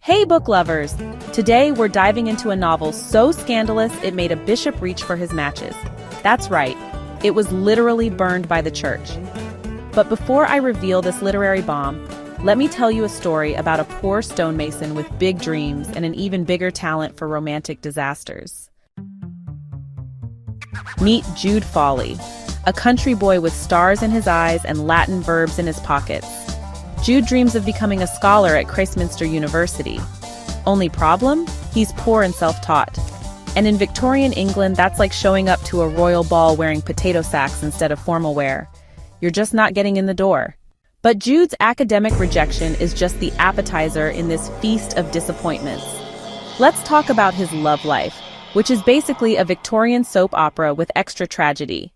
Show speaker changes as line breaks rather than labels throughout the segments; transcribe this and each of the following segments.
Hey book lovers! Today we're diving into a novel so scandalous it made a bishop reach for his matches. That's right, it was literally burned by the church. But before I reveal this literary bomb, let me tell you a story about a poor stonemason with big dreams and an even bigger talent for romantic disasters. Meet Jude Fawley, a country boy with stars in his eyes and Latin verbs in his pockets. Jude dreams of becoming a scholar at Christminster University. Only problem? He's poor and self-taught. And in Victorian England, that's like showing up to a royal ball wearing potato sacks instead of formal wear. You're just not getting in the door. But Jude's academic rejection is just the appetizer in this feast of disappointments. Let's talk about his love life, which is basically a Victorian soap opera with extra tragedy.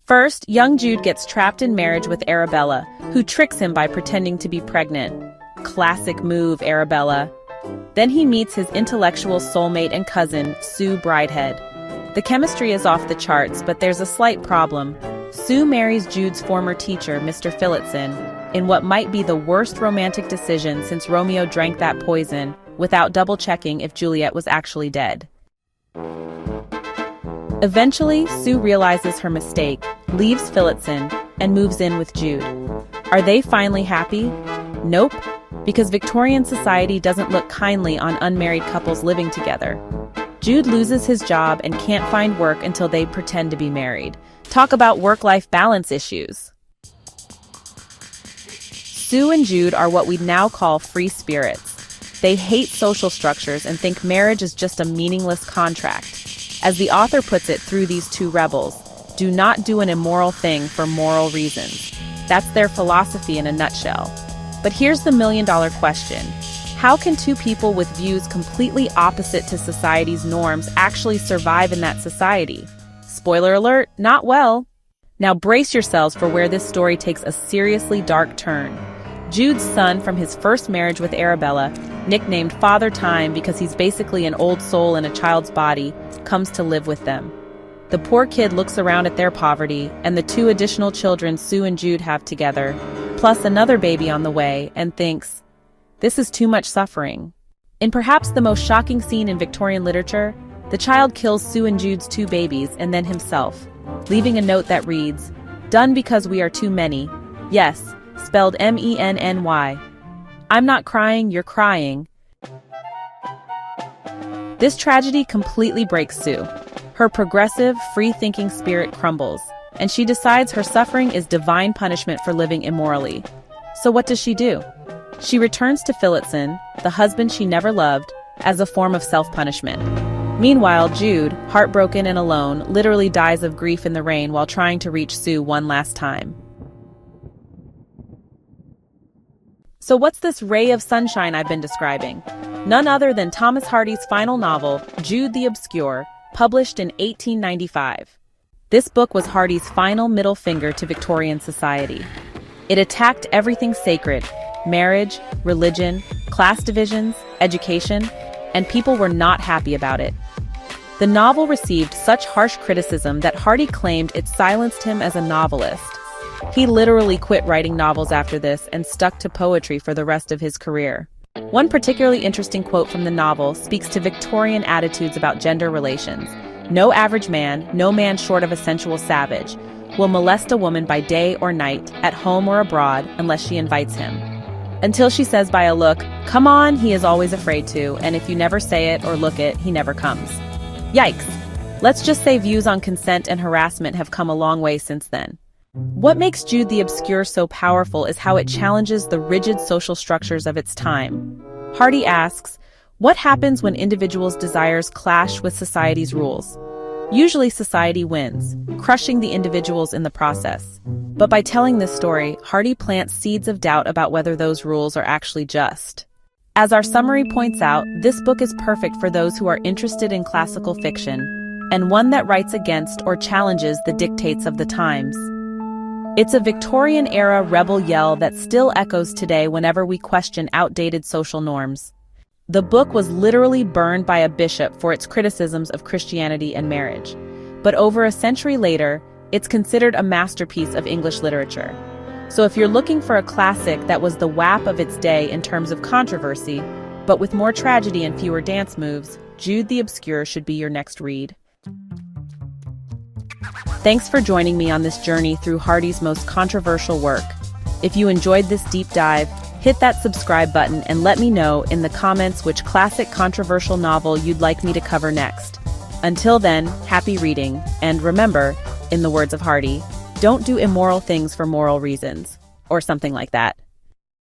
First, young Jude gets trapped in marriage with Arabella, who tricks him by pretending to be pregnant. Classic move, Arabella. Then he meets his intellectual soulmate and cousin, Sue Bridehead. The chemistry is off the charts, but there's a slight problem. Sue marries Jude's former teacher, Mr. Phillotson, in what might be the worst romantic decision since Romeo drank that poison without double-checking if Juliet was actually dead. Eventually, Sue realizes her mistake, leaves Phillotson, and moves in with Jude. Are they finally happy? Nope, because Victorian society doesn't look kindly on unmarried couples living together. Jude loses his job and can't find work until they pretend to be married. Talk about work-life balance issues. Sue and Jude are what we'd now call free spirits. They hate social structures and think marriage is just a meaningless contract. As the author puts it through these two rebels, do not do an immoral thing for moral reasons. That's their philosophy in a nutshell. But here's the million-dollar question. How can two people with views completely opposite to society's norms actually survive in that society? Spoiler alert, not well. Now brace yourselves for where this story takes a seriously dark turn. Jude's son from his first marriage with Arabella, nicknamed Father Time because he's basically an old soul in a child's body, comes to live with them. The poor kid looks around at their poverty and the two additional children Sue and Jude have together, plus another baby on the way, and thinks, this is too much suffering. In perhaps the most shocking scene in Victorian literature, the child kills Sue and Jude's two babies and then himself, leaving a note that reads, "Done because we are too many. Yes, spelled M-E-N-N-Y. I'm not crying, you're crying." This tragedy completely breaks Sue. Her progressive, free-thinking spirit crumbles, and she decides her suffering is divine punishment for living immorally. So what does she do? She returns to Phillotson, the husband she never loved, as a form of self-punishment. Meanwhile, Jude, heartbroken and alone, literally dies of grief in the rain while trying to reach Sue one last time. So what's this ray of sunshine I've been describing? None other than Thomas Hardy's final novel, Jude the Obscure, published in 1895. This book was Hardy's final middle finger to Victorian society. It attacked everything sacred: marriage, religion, class divisions, education, and people were not happy about it. The novel received such harsh criticism that Hardy claimed it silenced him as a novelist. He literally quit writing novels after this and stuck to poetry for the rest of his career. One particularly interesting quote from the novel speaks to Victorian attitudes about gender relations. No average man, no man short of a sensual savage, will molest a woman by day or night, at home or abroad, unless she invites him. Until she says by a look, "Come on," he is always afraid to, and if you never say it or look it, he never comes. Yikes! Let's just say views on consent and harassment have come a long way since then. What makes Jude the Obscure so powerful is how it challenges the rigid social structures of its time. Hardy asks, what happens when individuals' desires clash with society's rules? Usually society wins, crushing the individuals in the process. But by telling this story, Hardy plants seeds of doubt about whether those rules are actually just. As our summary points out, this book is perfect for those who are interested in classical fiction, and one that writes against or challenges the dictates of the times. It's a Victorian-era rebel yell that still echoes today whenever we question outdated social norms. The book was literally burned by a bishop for its criticisms of Christianity and marriage. But over a century later, it's considered a masterpiece of English literature. So if you're looking for a classic that was the WAP of its day in terms of controversy, But with more tragedy and fewer dance moves, Jude the Obscure should be your next read. Thanks for joining me on this journey through Hardy's most controversial work. If you enjoyed this deep dive, hit that subscribe button and let me know in the comments which classic controversial novel you'd like me to cover next. Until then, happy reading, and remember, in the words of Hardy, don't do immoral things for moral reasons, or something like that.